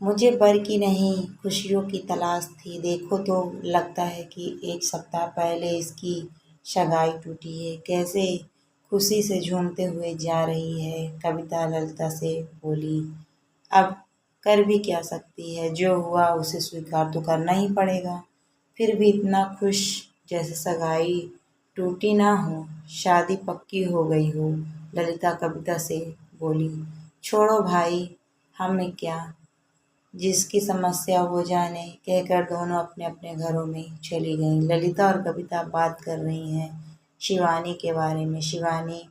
मुझे बर की नहीं खुशियों की तलाश थी। देखो तो लगता है कि 1 सप्ताह पहले इसकी सगाई टूटी है। कैसे खुशी से झूमते हुए जा रही है। कविता ललिता से बोली, अब कर भी क्या सकती है, जो हुआ उसे स्वीकार तो करना ही पड़ेगा। फिर भी इतना खुश जैसे सगाई टूटी ना हो, शादी पक्की हो गई हो। ललिता कविता से बोली, छोड़ो भाई, हमें क्या, जिसकी समस्या वो जाने, कहकर दोनों अपने अपने घरों में चली गईं। ललिता और कविता बात कर रही हैं शिवानी के बारे में। शिवानी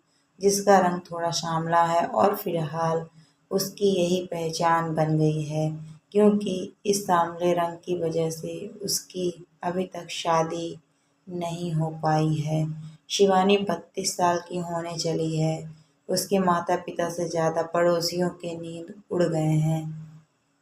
जिसका रंग थोड़ा सांवला है और फिलहाल उसकी यही पहचान बन गई है, क्योंकि इस सांवले रंग की वजह से उसकी अभी तक शादी नहीं हो पाई है। शिवानी 32 साल की होने चली है। उसके माता पिता से ज़्यादा पड़ोसियों के नींद उड़ गए हैं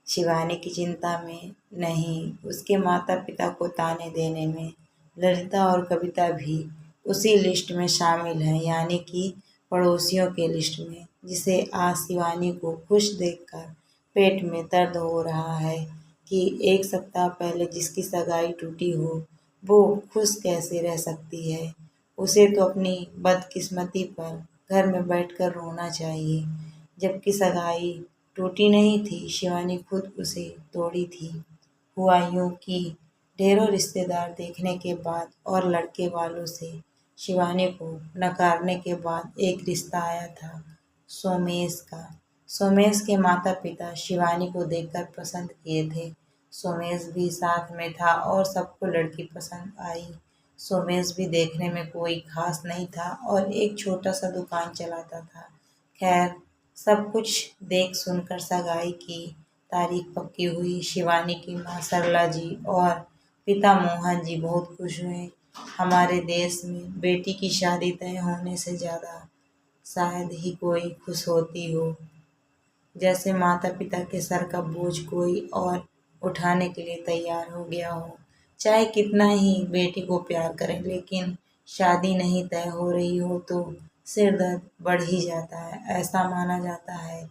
शिवानी की चिंता में, नहीं उसके माता पिता को ताने देने में। ललिता और कविता भी उसी लिस्ट में शामिल हैं, यानी कि पड़ोसियों के लिस्ट में, जिसे आज शिवानी को खुश देखकर पेट में दर्द हो रहा है कि 1 सप्ताह पहले जिसकी सगाई टूटी हो वो खुश कैसे रह सकती है। उसे तो अपनी बदकिस्मती पर घर में बैठकर रोना चाहिए, जबकि सगाई टूटी नहीं थी, शिवानी खुद उसे तोड़ी थी। हुआ यूं कि ढेरों रिश्तेदार देखने के बाद और लड़के वालों से शिवानी को नकारने के बाद एक रिश्ता आया था सोमेश का। सोमेश के माता पिता शिवानी को देखकर पसंद किए थे। सोमेश भी साथ में था और सबको लड़की पसंद आई। सोमेश भी देखने में कोई खास नहीं था और एक छोटा सा दुकान चलाता था। खैर, सब कुछ देख सुनकर सगाई की तारीख पक्की हुई। शिवानी की माँ सरला जी और पिता मोहन जी बहुत खुश हुए। हमारे देश में बेटी की शादी तय होने से ज़्यादा शायद ही कोई खुश होती हो, जैसे माता पिता के सर का बोझ कोई और उठाने के लिए तैयार हो गया हो। चाहे कितना ही बेटी को प्यार करें, लेकिन शादी नहीं तय हो रही हो तो सिर दर्द बढ़ ही जाता है। ऐसा माना जाता है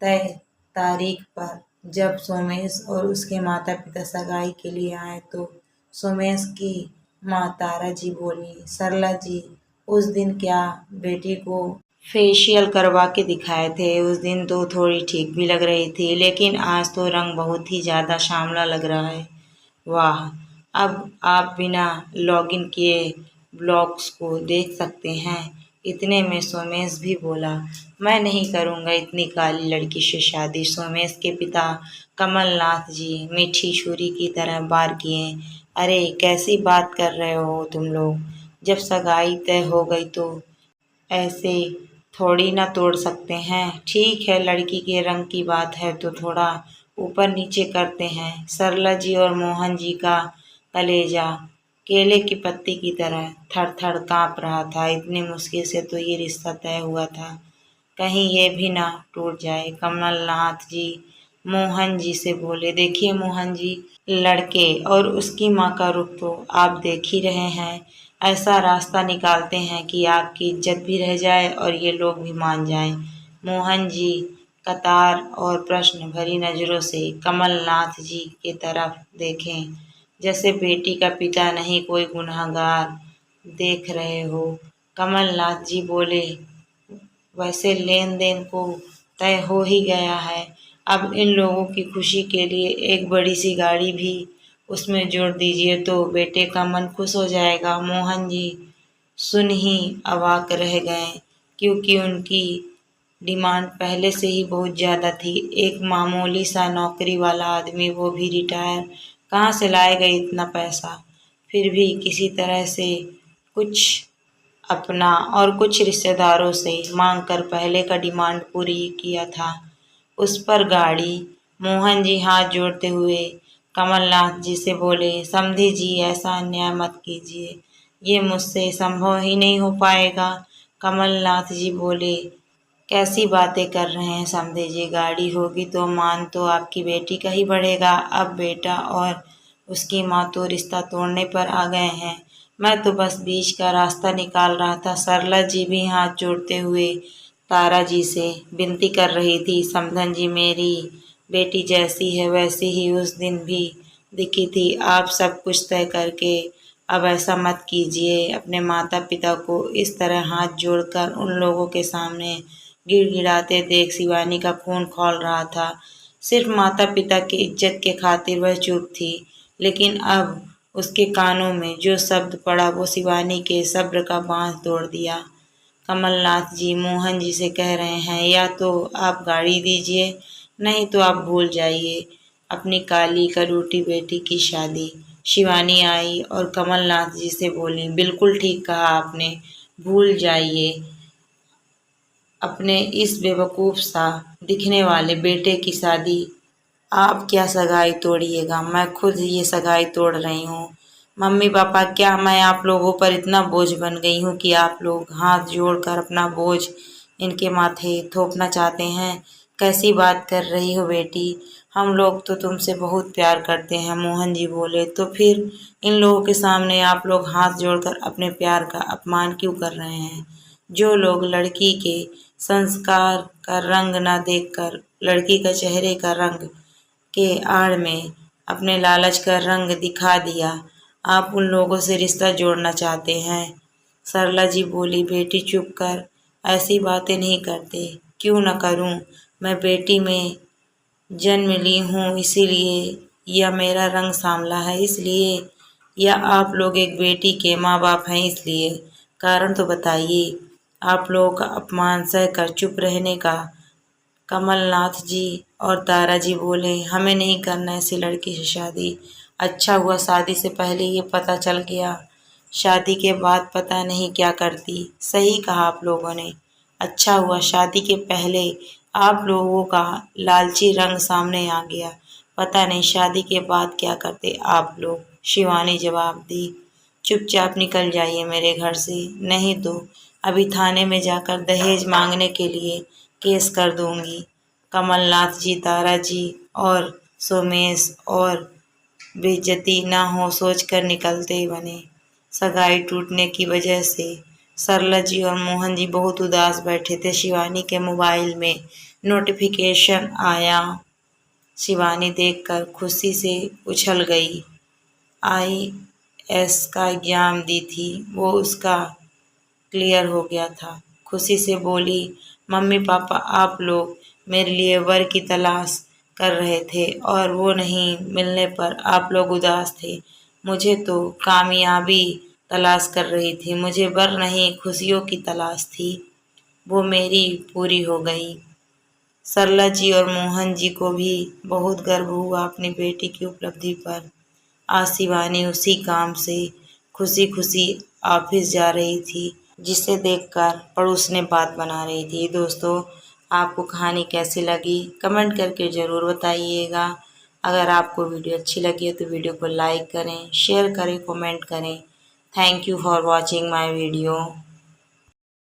तय तारीख पर जब सोमेश और उसके माता पिता सगाई के लिए आए तो सोमेश की माँ तारा जी बोली, सरला जी, उस दिन क्या बेटी को फेशियल करवा के दिखाए थे, उस दिन तो थोड़ी ठीक भी लग रही थी, लेकिन आज तो रंग बहुत ही ज़्यादा श्यामला लग रहा है। वाह, अब आप बिना लॉगिन किए ब्लॉग्स को देख सकते हैं। इतने में सोमेश भी बोला, मैं नहीं करूँगा इतनी काली लड़की से शादी। सोमेश के पिता कमलनाथ जी मीठी छुरी की तरह वार किए, अरे कैसी बात कर रहे हो तुम लोग, जब सगाई तय हो गई तो ऐसे थोड़ी ना तोड़ सकते हैं। ठीक है, लड़की के रंग की बात है तो थोड़ा ऊपर नीचे करते हैं। सरला जी और मोहन जी का कलेजा केले की पत्ती की तरह थर थर काँप रहा था। इतनी मुश्किल से तो ये रिश्ता तय हुआ था, कहीं ये भी ना टूट जाए। कमलनाथ जी मोहन जी से बोले, देखिए मोहन जी, लड़के और उसकी माँ का रुख तो आप देख ही रहे हैं। ऐसा रास्ता निकालते हैं कि आपकी इज्जत भी रह जाए और ये लोग भी मान जाएं। मोहन जी कतार और प्रश्न भरी नज़रों से कमलनाथ जी की तरफ देखें, जैसे बेटी का पिता नहीं कोई गुनहगार देख रहे हो। कमलनाथ जी बोले, वैसे लेन देन को तय हो ही गया है, अब इन लोगों की खुशी के लिए एक बड़ी सी गाड़ी भी उसमें जोड़ दीजिए तो बेटे का मन खुश हो जाएगा। मोहन जी सुन ही अवाक रह गए, क्योंकि उनकी डिमांड पहले से ही बहुत ज़्यादा थी। एक मामूली सा नौकरी वाला आदमी, वो भी रिटायर, कहाँ से लाएगा इतना पैसा। फिर भी किसी तरह से कुछ अपना और कुछ रिश्तेदारों से मांग कर पहले का डिमांड पूरी किया था। उस पर गाड़ी। मोहन जी हाथ जोड़ते हुए कमलनाथ जी से बोले, समधी जी ऐसा अन्याय मत कीजिए, ये मुझसे संभव ही नहीं हो पाएगा। कमलनाथ जी बोले, कैसी बातें कर रहे हैं समधे जी, गाड़ी होगी तो मान तो आपकी बेटी का ही बढ़ेगा। अब बेटा और उसकी माँ तो रिश्ता तोड़ने पर आ गए हैं, मैं तो बस बीच का रास्ता निकाल रहा था। सरला जी भी हाथ जोड़ते हुए तारा जी से विनती कर रही थी, समधन जी मेरी बेटी जैसी है वैसी ही उस दिन भी दिखी थी। आप सब कुछ तय करके अब ऐसा मत कीजिए। अपने माता पिता को इस तरह हाथ जोड़कर उन लोगों के सामने गिड़गिड़ाते देख शिवानी का खून खौल रहा था। सिर्फ माता पिता की इज्जत के खातिर वह चुप थी, लेकिन अब उसके कानों में जो शब्द पड़ा वो शिवानी के सब्र का बांध तोड़ दिया। कमलनाथ जी मोहन जी से कह रहे हैं, या तो आप गाड़ी दीजिए, नहीं तो आप भूल जाइए अपनी काली करोटी बेटी की शादी। शिवानी आई और कमलनाथ जी से बोली, बिल्कुल ठीक कहा आपने, भूल जाइए अपने इस बेवकूफ़ सा दिखने वाले बेटे की शादी। आप क्या सगाई तोड़िएगा, मैं खुद ये सगाई तोड़ रही हूँ। मम्मी पापा, क्या मैं आप लोगों पर इतना बोझ बन गई हूँ कि आप लोग हाथ जोड़कर अपना बोझ इनके माथे थोपना चाहते हैं? कैसी बात कर रही हो बेटी, हम लोग तो तुमसे बहुत प्यार करते हैं। मोहन जी बोले, तो फिर इन लोगों के सामने आप लोग हाथ जोड़कर अपने प्यार का अपमान क्यों कर रहे हैं? जो लोग लड़की के संस्कार का रंग न देखकर लड़की का चेहरे का रंग के आड़ में अपने लालच का रंग दिखा दिया, आप उन लोगों से रिश्ता जोड़ना चाहते हैं। सरला जी बोली, बेटी चुप कर, ऐसी बातें नहीं करते। क्यों न करूं, मैं बेटी में जन्म ली हूँ इसीलिए, या मेरा रंग सांवला है इसलिए, या आप लोग एक बेटी के माँ बाप हैं इसलिए? कारण तो बताइए। आप लोगों का अपमान सहकर चुप रहने का। कमलनाथ जी और तारा जी बोले, हमें नहीं करना ऐसी लड़की से शादी। अच्छा हुआ शादी से पहले ये पता चल गया, शादी के बाद पता नहीं क्या करती। सही कहा आप लोगों ने, अच्छा हुआ शादी के पहले आप लोगों का लालची रंग सामने आ गया, पता नहीं शादी के बाद क्या करते आप लोग। शिवानी जवाब दी, चुपचाप निकल जाइए मेरे घर से, नहीं तो अभी थाने में जाकर दहेज मांगने के लिए केस कर दूंगी। कमलनाथ जी, तारा जी और सोमेश और बेइज्जती ना हो सोचकर निकलते ही बने। सगाई टूटने की वजह से सरला जी और मोहन जी बहुत उदास बैठे थे। शिवानी के मोबाइल में नोटिफिकेशन आया। शिवानी देखकर खुशी से उछल गई। आईएएस का एग्जाम दी थी, वो उसका क्लियर हो गया था। खुशी से बोली, मम्मी पापा, आप लोग मेरे लिए वर की तलाश कर रहे थे और वो नहीं मिलने पर आप लोग उदास थे। मुझे तो कामयाबी तलाश कर रही थी, मुझे वर नहीं खुशियों की तलाश थी, वो मेरी पूरी हो गई। सरला जी और मोहन जी को भी बहुत गर्व हुआ अपनी बेटी की उपलब्धि पर। आज शिवानी उसी काम से खुशी खुशी ऑफिस जा रही थी, जिसे देखकर पड़ोस ने बात बना रही थी। दोस्तों, आपको कहानी कैसी लगी कमेंट करके ज़रूर बताइएगा। अगर आपको वीडियो अच्छी लगी है तो वीडियो को लाइक करें, शेयर करें, कमेंट करें। Thank you for watching my video.